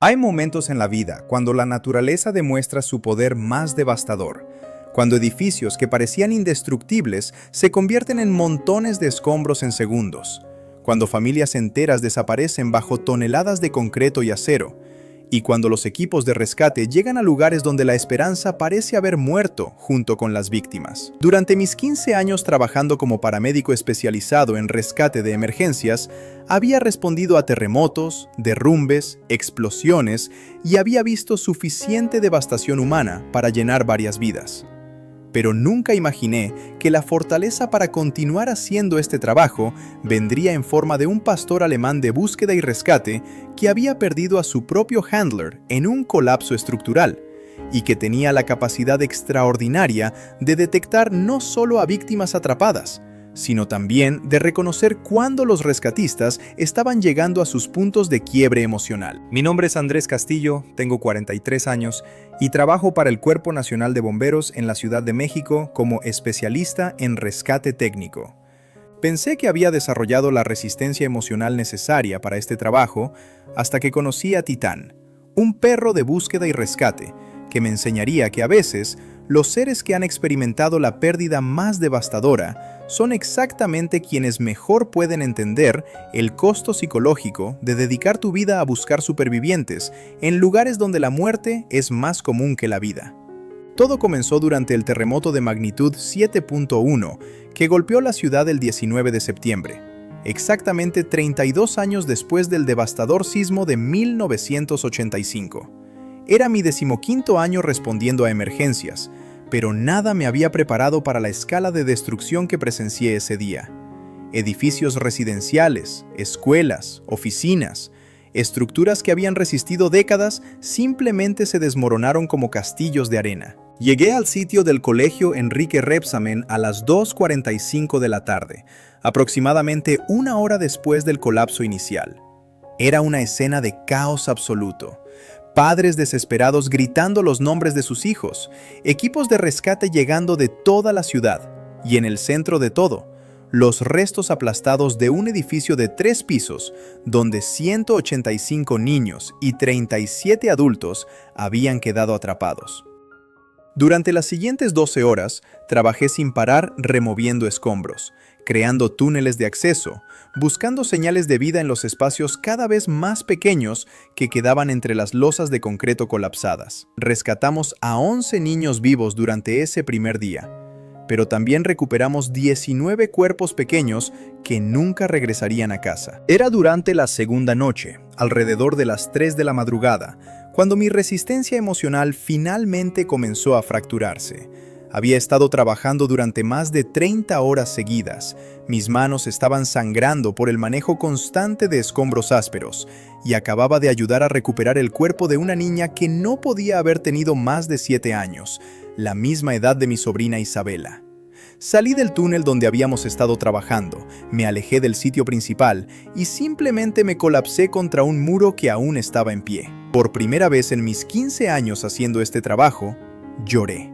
Hay momentos en la vida cuando la naturaleza demuestra su poder más devastador, cuando edificios que parecían indestructibles se convierten en montones de escombros en segundos, cuando familias enteras desaparecen bajo toneladas de concreto y acero, y cuando los equipos de rescate llegan a lugares donde la esperanza parece haber muerto junto con las víctimas. Durante mis 15 años trabajando como paramédico especializado en rescate de emergencias, había respondido a terremotos, derrumbes, explosiones y había visto suficiente devastación humana para llenar varias vidas. Pero nunca imaginé que la fortaleza para continuar haciendo este trabajo vendría en forma de un pastor alemán de búsqueda y rescate que había perdido a su propio handler en un colapso estructural y que tenía la capacidad extraordinaria de detectar no solo a víctimas atrapadas, sino también de reconocer cuándo los rescatistas estaban llegando a sus puntos de quiebre emocional. Mi nombre es Andrés Castillo, tengo 43 años y trabajo para el Cuerpo Nacional de Bomberos en la Ciudad de México como especialista en rescate técnico. Pensé que había desarrollado la resistencia emocional necesaria para este trabajo hasta que conocí a Titán, un perro de búsqueda y rescate, que me enseñaría que a veces los seres que han experimentado la pérdida más devastadora son exactamente quienes mejor pueden entender el costo psicológico de dedicar tu vida a buscar supervivientes en lugares donde la muerte es más común que la vida. Todo comenzó durante el terremoto de magnitud 7.1 que golpeó la ciudad el 19 de septiembre, exactamente 32 años después del devastador sismo de 1985. Era mi 15º año respondiendo a emergencias, pero nada me había preparado para la escala de destrucción que presencié ese día. Edificios residenciales, escuelas, oficinas, estructuras que habían resistido décadas simplemente se desmoronaron como castillos de arena. Llegué al sitio del colegio Enrique Rebsamen a las 2:45 de la tarde, aproximadamente una hora después del colapso inicial. Era una escena de caos absoluto. Padres desesperados gritando los nombres de sus hijos, equipos de rescate llegando de toda la ciudad, y en el centro de todo, los restos aplastados de un edificio de 3 pisos, donde 185 niños y 37 adultos habían quedado atrapados. Durante las siguientes 12 horas, trabajé sin parar removiendo escombros, creando túneles de acceso, buscando señales de vida en los espacios cada vez más pequeños que quedaban entre las losas de concreto colapsadas. Rescatamos a 11 niños vivos durante ese primer día, pero también recuperamos 19 cuerpos pequeños que nunca regresarían a casa. Era durante la segunda noche, alrededor de las 3 de la madrugada, cuando mi resistencia emocional finalmente comenzó a fracturarse. Había estado trabajando durante más de 30 horas seguidas. Mis manos estaban sangrando por el manejo constante de escombros ásperos y acababa de ayudar a recuperar el cuerpo de una niña que no podía haber tenido más de 7 años, la misma edad de mi sobrina Isabela. Salí del túnel donde habíamos estado trabajando, me alejé del sitio principal y simplemente me colapsé contra un muro que aún estaba en pie. Por primera vez en mis 15 años haciendo este trabajo, lloré.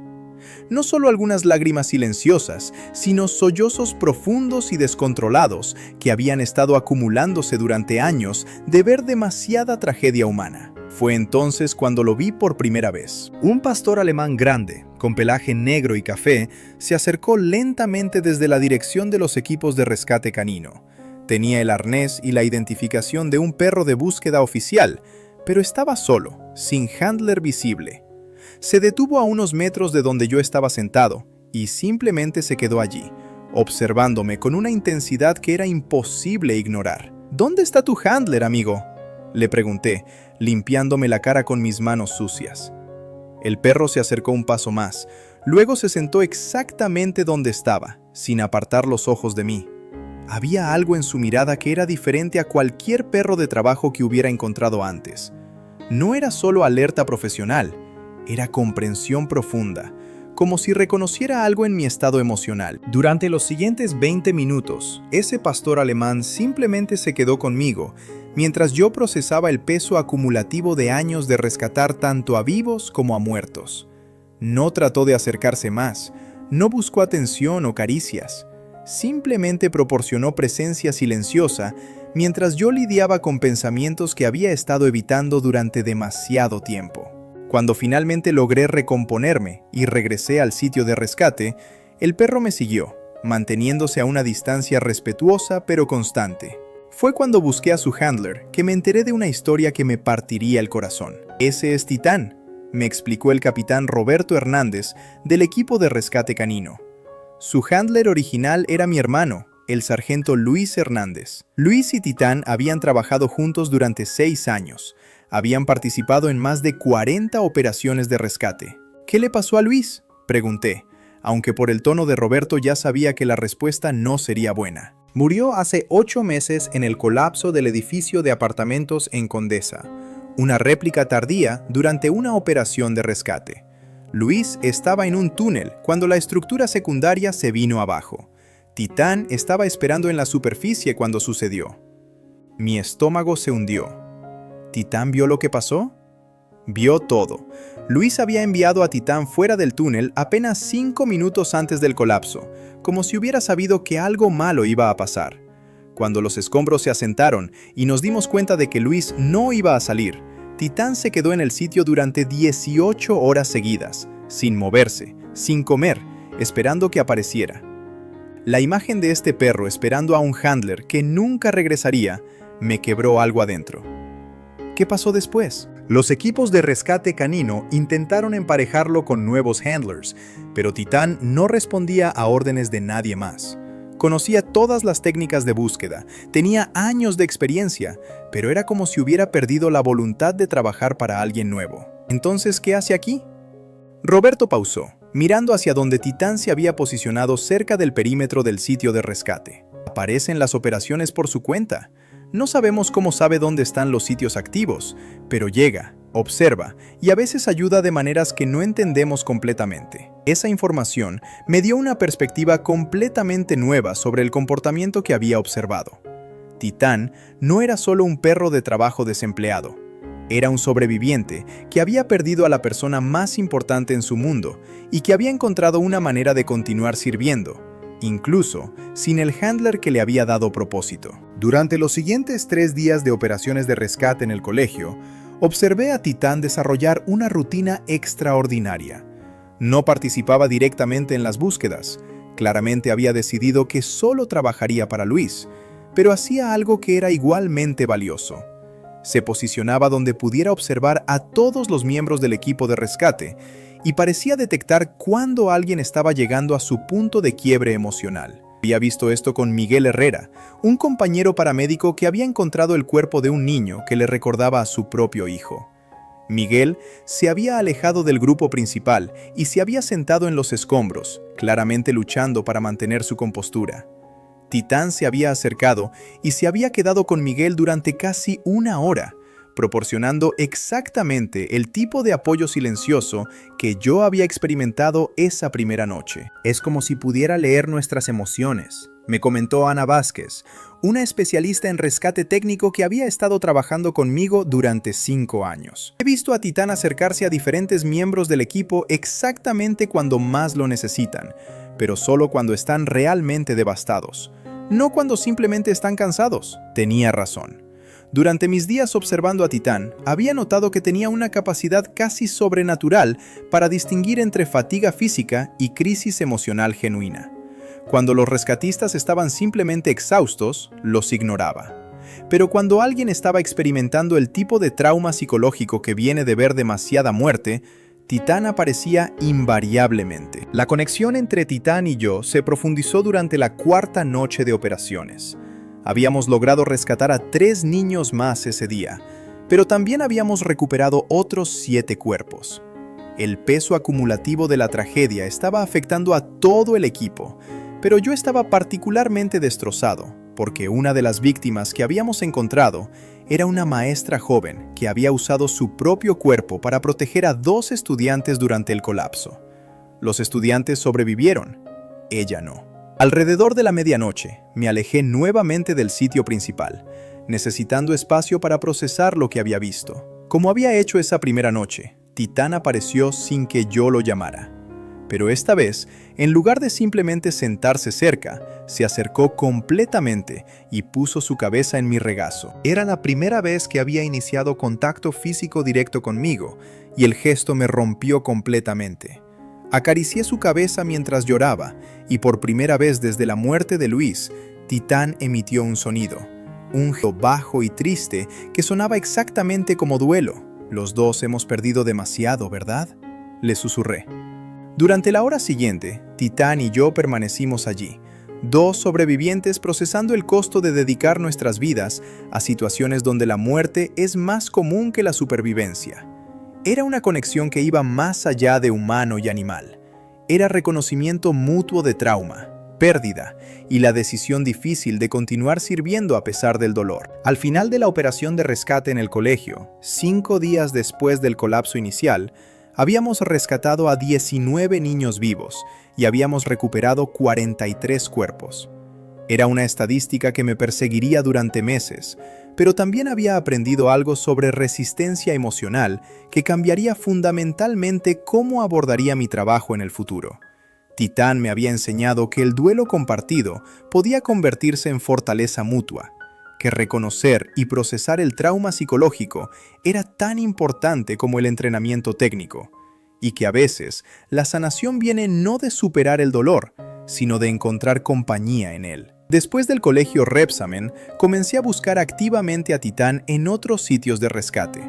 No solo algunas lágrimas silenciosas, sino sollozos profundos y descontrolados que habían estado acumulándose durante años de ver demasiada tragedia humana. Fue entonces cuando lo vi por primera vez. Un pastor alemán grande, con pelaje negro y café, se acercó lentamente desde la dirección de los equipos de rescate canino. Tenía el arnés y la identificación de un perro de búsqueda oficial, pero estaba solo, sin handler visible. Se detuvo a unos metros de donde yo estaba sentado y simplemente se quedó allí, observándome con una intensidad que era imposible ignorar. ¿Dónde está tu handler, amigo?, le pregunté, limpiándome la cara con mis manos sucias. El perro se acercó un paso más, luego se sentó exactamente donde estaba, sin apartar los ojos de mí. Había algo en su mirada que era diferente a cualquier perro de trabajo que hubiera encontrado antes. No era solo alerta profesional, era comprensión profunda, como si reconociera algo en mi estado emocional. Durante los siguientes 20 minutos, ese pastor alemán simplemente se quedó conmigo, mientras yo procesaba el peso acumulativo de años de rescatar tanto a vivos como a muertos. No trató de acercarse más, no buscó atención o caricias. Simplemente proporcionó presencia silenciosa mientras yo lidiaba con pensamientos que había estado evitando durante demasiado tiempo. Cuando finalmente logré recomponerme y regresé al sitio de rescate, el perro me siguió, manteniéndose a una distancia respetuosa pero constante. Fue cuando busqué a su handler que me enteré de una historia que me partiría el corazón. «Ese es Titán», me explicó el capitán Roberto Hernández del equipo de rescate canino. Su handler original era mi hermano, el sargento Luis Hernández. Luis y Titán habían trabajado juntos durante 6 años. Habían participado en más de 40 operaciones de rescate. «¿Qué le pasó a Luis?», pregunté, aunque por el tono de Roberto ya sabía que la respuesta no sería buena. «Murió hace 8 meses en el colapso del edificio de apartamentos en Condesa, una réplica tardía durante una operación de rescate. Luis estaba en un túnel cuando la estructura secundaria se vino abajo. Titán estaba esperando en la superficie cuando sucedió». Mi estómago se hundió. ¿Titán vio lo que pasó? Vio todo. Luis había enviado a Titán fuera del túnel apenas 5 minutos antes del colapso, como si hubiera sabido que algo malo iba a pasar. Cuando los escombros se asentaron y nos dimos cuenta de que Luis no iba a salir, Titán se quedó en el sitio durante 18 horas seguidas, sin moverse, sin comer, esperando que apareciera. La imagen de este perro esperando a un handler que nunca regresaría me quebró algo adentro. ¿Qué pasó después? Los equipos de rescate canino intentaron emparejarlo con nuevos handlers, pero Titán no respondía a órdenes de nadie más. Conocía todas las técnicas de búsqueda, tenía años de experiencia, pero era como si hubiera perdido la voluntad de trabajar para alguien nuevo. ¿Entonces qué hace aquí? Roberto pausó, mirando hacia donde Titán se había posicionado cerca del perímetro del sitio de rescate. Aparece en las operaciones por su cuenta. No sabemos cómo sabe dónde están los sitios activos, pero llega, observa y a veces ayuda de maneras que no entendemos completamente. Esa información me dio una perspectiva completamente nueva sobre el comportamiento que había observado. Titán no era solo un perro de trabajo desempleado. Era un sobreviviente que había perdido a la persona más importante en su mundo y que había encontrado una manera de continuar sirviendo, incluso sin el handler que le había dado propósito. Durante los siguientes 3 días de operaciones de rescate en el colegio, observé a Titán desarrollar una rutina extraordinaria. No participaba directamente en las búsquedas. Claramente había decidido que solo trabajaría para Luis, pero hacía algo que era igualmente valioso. Se posicionaba donde pudiera observar a todos los miembros del equipo de rescate y parecía detectar cuándo alguien estaba llegando a su punto de quiebre emocional. Había visto esto con Miguel Herrera, un compañero paramédico que había encontrado el cuerpo de un niño que le recordaba a su propio hijo. Miguel se había alejado del grupo principal y se había sentado en los escombros, claramente luchando para mantener su compostura. Titán se había acercado y se había quedado con Miguel durante casi 1 hora, proporcionando exactamente el tipo de apoyo silencioso que yo había experimentado esa primera noche. «Es como si pudiera leer nuestras emociones», me comentó Ana Vázquez, una especialista en rescate técnico que había estado trabajando conmigo durante 5 años. «He visto a Titán acercarse a diferentes miembros del equipo exactamente cuando más lo necesitan, pero solo cuando están realmente devastados, no cuando simplemente están cansados». Tenía razón. Durante mis días observando a Titán, había notado que tenía una capacidad casi sobrenatural para distinguir entre fatiga física y crisis emocional genuina. Cuando los rescatistas estaban simplemente exhaustos, los ignoraba. Pero cuando alguien estaba experimentando el tipo de trauma psicológico que viene de ver demasiada muerte, Titán aparecía invariablemente. La conexión entre Titán y yo se profundizó durante la 4ª noche de operaciones. Habíamos logrado rescatar a 3 niños más ese día, pero también habíamos recuperado otros 7 cuerpos. El peso acumulativo de la tragedia estaba afectando a todo el equipo, pero yo estaba particularmente destrozado, porque una de las víctimas que habíamos encontrado era una maestra joven que había usado su propio cuerpo para proteger a 2 estudiantes durante el colapso. Los estudiantes sobrevivieron, ella no. Alrededor de la medianoche, me alejé nuevamente del sitio principal, necesitando espacio para procesar lo que había visto. Como había hecho esa primera noche, Titán apareció sin que yo lo llamara. Pero esta vez, en lugar de simplemente sentarse cerca, se acercó completamente y puso su cabeza en mi regazo. Era la primera vez que había iniciado contacto físico directo conmigo, y el gesto me rompió completamente. Acaricié su cabeza mientras lloraba, y por primera vez desde la muerte de Luis, Titán emitió un sonido. Un gemido bajo y triste que sonaba exactamente como duelo. «Los dos hemos perdido demasiado, ¿verdad?», le susurré. Durante la hora siguiente, Titán y yo permanecimos allí, dos sobrevivientes procesando el costo de dedicar nuestras vidas a situaciones donde la muerte es más común que la supervivencia. Era una conexión que iba más allá de humano y animal. Era reconocimiento mutuo de trauma, pérdida y la decisión difícil de continuar sirviendo a pesar del dolor. Al final de la operación de rescate en el colegio, 5 días después del colapso inicial, habíamos rescatado a 19 niños vivos y habíamos recuperado 43 cuerpos. Era una estadística que me perseguiría durante meses, pero también había aprendido algo sobre resistencia emocional que cambiaría fundamentalmente cómo abordaría mi trabajo en el futuro. Titán me había enseñado que el duelo compartido podía convertirse en fortaleza mutua, que reconocer y procesar el trauma psicológico era tan importante como el entrenamiento técnico, y que a veces la sanación viene no de superar el dolor, sino de encontrar compañía en él. Después del colegio Repsamen, comencé a buscar activamente a Titán en otros sitios de rescate.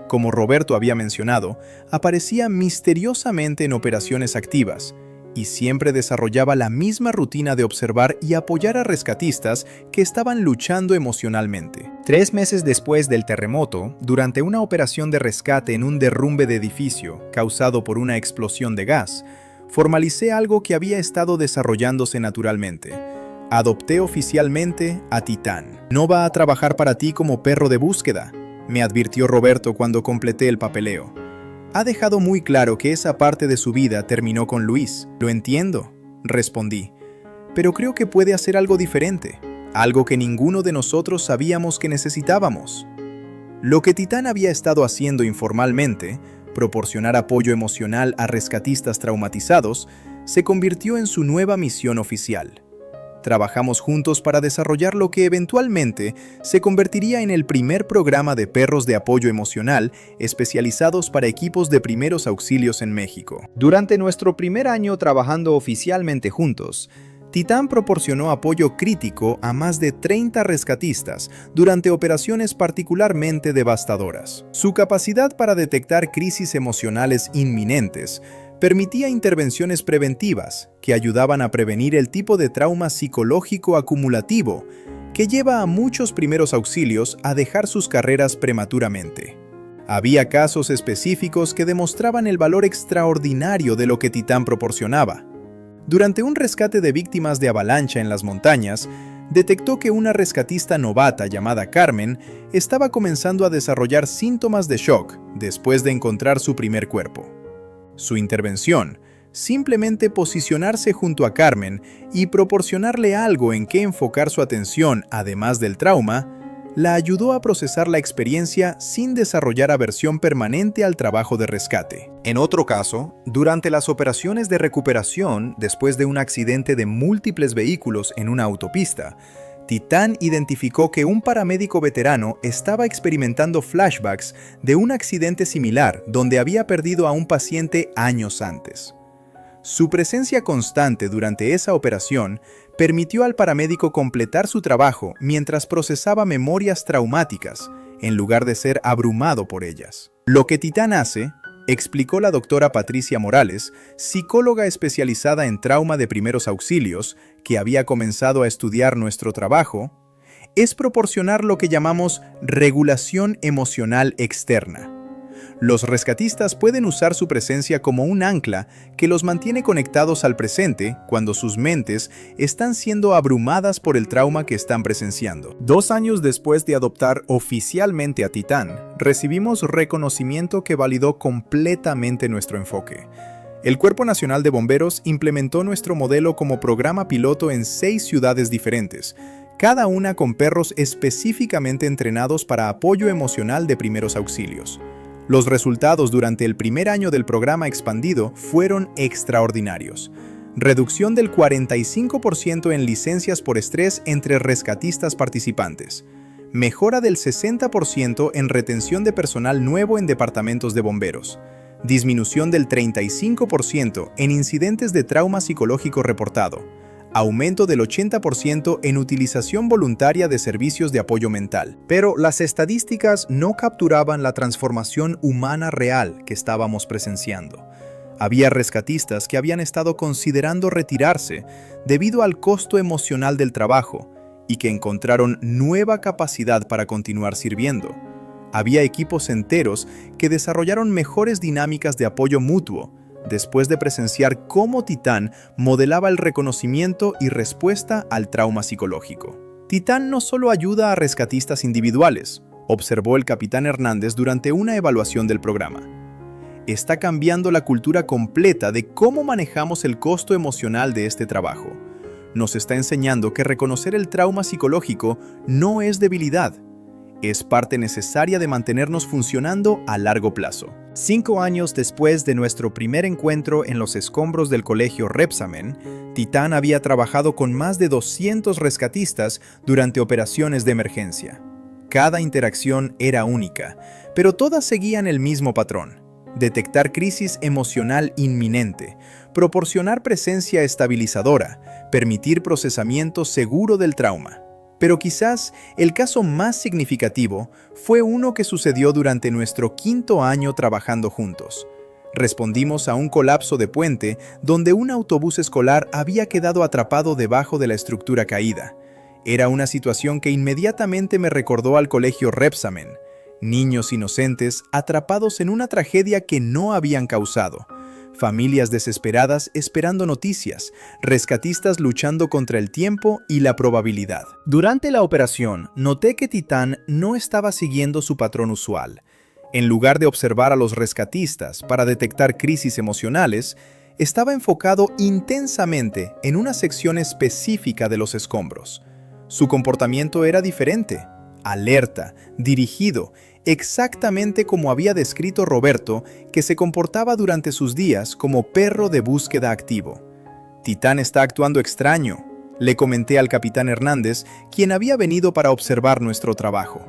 Como Roberto había mencionado, aparecía misteriosamente en operaciones activas, y siempre desarrollaba la misma rutina de observar y apoyar a rescatistas que estaban luchando emocionalmente. 3 meses después del terremoto, durante una operación de rescate en un derrumbe de edificio causado por una explosión de gas, formalicé algo que había estado desarrollándose naturalmente. Adopté oficialmente a Titán. «No va a trabajar para ti como perro de búsqueda», me advirtió Roberto cuando completé el papeleo. «Ha dejado muy claro que esa parte de su vida terminó con Luis». «Lo entiendo», respondí, «pero creo que puede hacer algo diferente, algo que ninguno de nosotros sabíamos que necesitábamos». Lo que Titán había estado haciendo informalmente, proporcionar apoyo emocional a rescatistas traumatizados, se convirtió en su nueva misión oficial. Trabajamos juntos para desarrollar lo que eventualmente se convertiría en el primer programa de perros de apoyo emocional especializados para equipos de primeros auxilios en México. Durante nuestro primer año trabajando oficialmente juntos, Titán proporcionó apoyo crítico a más de 30 rescatistas durante operaciones particularmente devastadoras. Su capacidad para detectar crisis emocionales inminentes permitía intervenciones preventivas que ayudaban a prevenir el tipo de trauma psicológico acumulativo que lleva a muchos primeros auxilios a dejar sus carreras prematuramente. Había casos específicos que demostraban el valor extraordinario de lo que Titán proporcionaba. Durante un rescate de víctimas de avalancha en las montañas, detectó que una rescatista novata llamada Carmen estaba comenzando a desarrollar síntomas de shock después de encontrar su primer cuerpo. Su intervención, simplemente posicionarse junto a Carmen y proporcionarle algo en que enfocar su atención además del trauma, la ayudó a procesar la experiencia sin desarrollar aversión permanente al trabajo de rescate. En otro caso, durante las operaciones de recuperación después de un accidente de múltiples vehículos en una autopista, Titán identificó que un paramédico veterano estaba experimentando flashbacks de un accidente similar donde había perdido a un paciente años antes. Su presencia constante durante esa operación permitió al paramédico completar su trabajo mientras procesaba memorias traumáticas, en lugar de ser abrumado por ellas. Lo que Titán hace, explicó la doctora Patricia Morales, psicóloga especializada en trauma de primeros auxilios, que había comenzado a estudiar nuestro trabajo, es proporcionar lo que llamamos regulación emocional externa. Los rescatistas pueden usar su presencia como un ancla que los mantiene conectados al presente cuando sus mentes están siendo abrumadas por el trauma que están presenciando. 2 años después de adoptar oficialmente a Titán, recibimos reconocimiento que validó completamente nuestro enfoque. El Cuerpo Nacional de Bomberos implementó nuestro modelo como programa piloto en 6 ciudades diferentes, cada una con perros específicamente entrenados para apoyo emocional de primeros auxilios. Los resultados durante el primer año del programa expandido fueron extraordinarios. Reducción del 45% en licencias por estrés entre rescatistas participantes. Mejora del 60% en retención de personal nuevo en departamentos de bomberos. Disminución del 35% en incidentes de trauma psicológico reportado. Aumento del 80% en utilización voluntaria de servicios de apoyo mental. Pero las estadísticas no capturaban la transformación humana real que estábamos presenciando. Había rescatistas que habían estado considerando retirarse debido al costo emocional del trabajo y que encontraron nueva capacidad para continuar sirviendo. Había equipos enteros que desarrollaron mejores dinámicas de apoyo mutuo después de presenciar cómo Titán modelaba el reconocimiento y respuesta al trauma psicológico. Titán no solo ayuda a rescatistas individuales, observó el capitán Hernández durante una evaluación del programa. Está cambiando la cultura completa de cómo manejamos el costo emocional de este trabajo. Nos está enseñando que reconocer el trauma psicológico no es debilidad, es parte necesaria de mantenernos funcionando a largo plazo. 5 años después de nuestro primer encuentro en los escombros del colegio Repsamen, Titán había trabajado con más de 200 rescatistas durante operaciones de emergencia. Cada interacción era única, pero todas seguían el mismo patrón: detectar crisis emocional inminente, proporcionar presencia estabilizadora, permitir procesamiento seguro del trauma. Pero quizás el caso más significativo fue uno que sucedió durante nuestro 5º año trabajando juntos. Respondimos a un colapso de puente donde un autobús escolar había quedado atrapado debajo de la estructura caída. Era una situación que inmediatamente me recordó al colegio Repsamen. Niños inocentes atrapados en una tragedia que no habían causado. Familias desesperadas esperando noticias, rescatistas luchando contra el tiempo y la probabilidad. Durante la operación, noté que Titán no estaba siguiendo su patrón usual. En lugar de observar a los rescatistas para detectar crisis emocionales, estaba enfocado intensamente en una sección específica de los escombros. Su comportamiento era diferente, alerta, dirigido, exactamente como había descrito Roberto, que se comportaba durante sus días como perro de búsqueda activo. Titán está actuando extraño, le comenté al capitán Hernández, quien había venido para observar nuestro trabajo.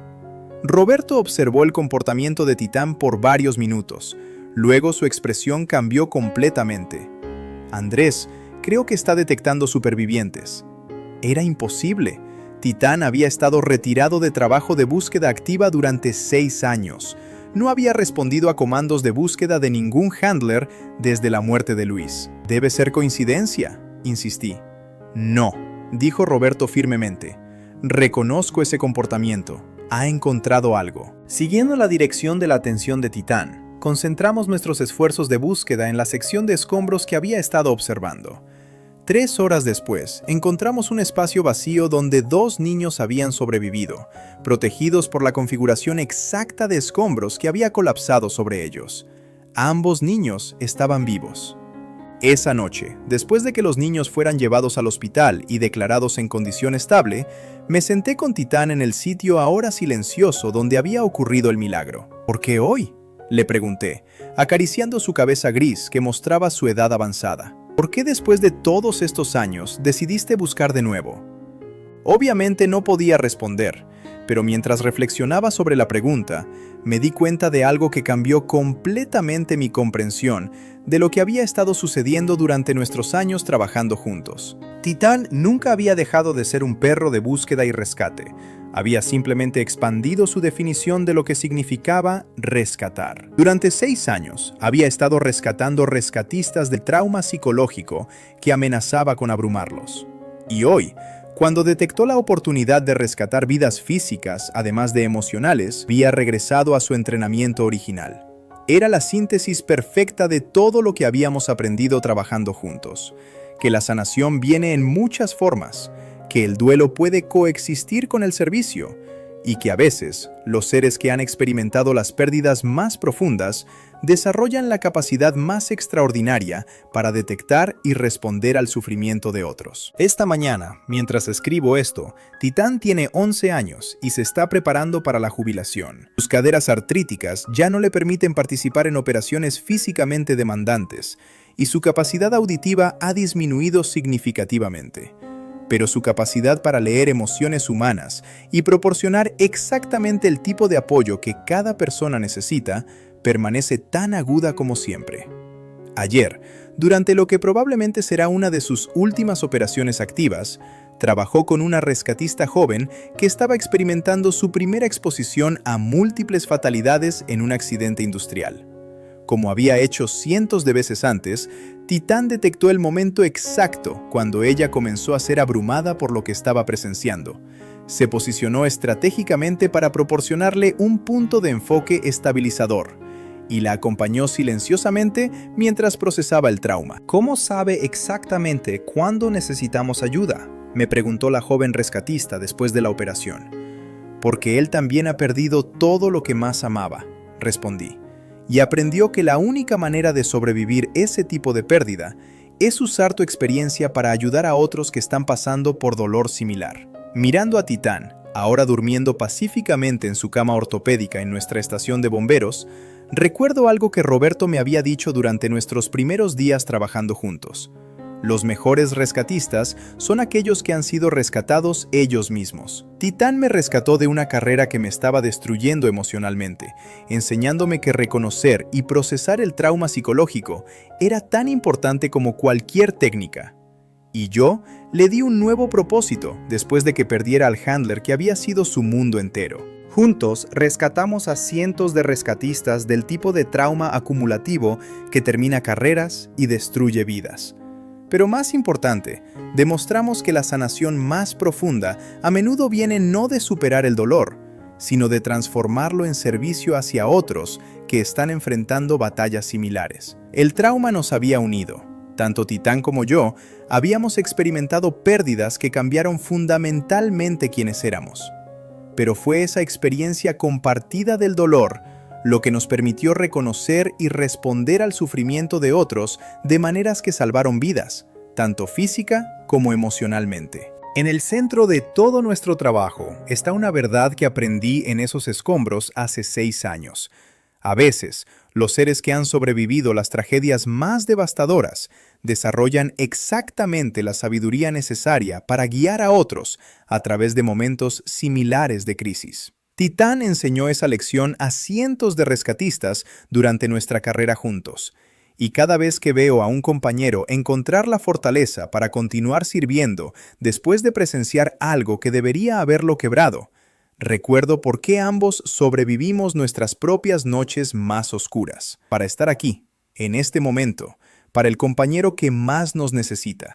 Roberto observó el comportamiento de Titán por varios minutos. Luego su expresión cambió completamente. Andrés, creo que está detectando supervivientes. Era imposible. Titán había estado retirado de trabajo de búsqueda activa durante 6 años. No había respondido a comandos de búsqueda de ningún handler desde la muerte de Luis. Debe ser coincidencia, insistí. No, dijo Roberto firmemente. Reconozco ese comportamiento. Ha encontrado algo. Siguiendo la dirección de la atención de Titán, concentramos nuestros esfuerzos de búsqueda en la sección de escombros que había estado observando. 3 horas después, encontramos un espacio vacío donde 2 niños habían sobrevivido, protegidos por la configuración exacta de escombros que había colapsado sobre ellos. Ambos niños estaban vivos. Esa noche, después de que los niños fueran llevados al hospital y declarados en condición estable, me senté con Titán en el sitio ahora silencioso donde había ocurrido el milagro. ¿Por qué hoy?, le pregunté, acariciando su cabeza gris que mostraba su edad avanzada. ¿Por qué después de todos estos años decidiste buscar de nuevo? Obviamente no podía responder, pero mientras reflexionaba sobre la pregunta, me di cuenta de algo que cambió completamente mi comprensión de lo que había estado sucediendo durante nuestros años trabajando juntos. Titán nunca había dejado de ser un perro de búsqueda y rescate. Había simplemente expandido su definición de lo que significaba rescatar. Durante 6 años, había estado rescatando rescatistas del trauma psicológico que amenazaba con abrumarlos. Y hoy, cuando detectó la oportunidad de rescatar vidas físicas, además de emocionales, había regresado a su entrenamiento original. Era la síntesis perfecta de todo lo que habíamos aprendido trabajando juntos. Que la sanación viene en muchas formas, que el duelo puede coexistir con el servicio y que a veces los seres que han experimentado las pérdidas más profundas desarrollan la capacidad más extraordinaria para detectar y responder al sufrimiento de otros. Esta mañana, mientras escribo esto, Titán tiene 11 años y se está preparando para la jubilación. Sus caderas artríticas ya no le permiten participar en operaciones físicamente demandantes y su capacidad auditiva ha disminuido significativamente. Pero su capacidad para leer emociones humanas y proporcionar exactamente el tipo de apoyo que cada persona necesita permanece tan aguda como siempre. Ayer, durante lo que probablemente será una de sus últimas operaciones activas, trabajó con una rescatista joven que estaba experimentando su primera exposición a múltiples fatalidades en un accidente industrial. Como había hecho cientos de veces antes, Titán detectó el momento exacto cuando ella comenzó a ser abrumada por lo que estaba presenciando. Se posicionó estratégicamente para proporcionarle un punto de enfoque estabilizador y la acompañó silenciosamente mientras procesaba el trauma. ¿Cómo sabe exactamente cuándo necesitamos ayuda?, me preguntó la joven rescatista después de la operación. Porque él también ha perdido todo lo que más amaba, respondí. Y aprendió que la única manera de sobrevivir ese tipo de pérdida es usar tu experiencia para ayudar a otros que están pasando por dolor similar. Mirando a Titán, ahora durmiendo pacíficamente en su cama ortopédica en nuestra estación de bomberos, recuerdo algo que Roberto me había dicho durante nuestros primeros días trabajando juntos. Los mejores rescatistas son aquellos que han sido rescatados ellos mismos. Titán me rescató de una carrera que me estaba destruyendo emocionalmente, enseñándome que reconocer y procesar el trauma psicológico era tan importante como cualquier técnica. Y yo le di un nuevo propósito después de que perdiera al handler que había sido su mundo entero. Juntos rescatamos a cientos de rescatistas del tipo de trauma acumulativo que termina carreras y destruye vidas. Pero más importante, demostramos que la sanación más profunda a menudo viene no de superar el dolor, sino de transformarlo en servicio hacia otros que están enfrentando batallas similares. El trauma nos había unido. Tanto Titán como yo habíamos experimentado pérdidas que cambiaron fundamentalmente quiénes éramos. Pero fue esa experiencia compartida del dolor lo que nos permitió reconocer y responder al sufrimiento de otros de maneras que salvaron vidas, tanto física como emocionalmente. En el centro de todo nuestro trabajo está una verdad que aprendí en esos escombros hace 6 años. A veces, los seres que han sobrevivido las tragedias más devastadoras desarrollan exactamente la sabiduría necesaria para guiar a otros a través de momentos similares de crisis. Titán enseñó esa lección a cientos de rescatistas durante nuestra carrera juntos. Y cada vez que veo a un compañero encontrar la fortaleza para continuar sirviendo después de presenciar algo que debería haberlo quebrado, recuerdo por qué ambos sobrevivimos nuestras propias noches más oscuras, para estar aquí, en este momento, para el compañero que más nos necesita.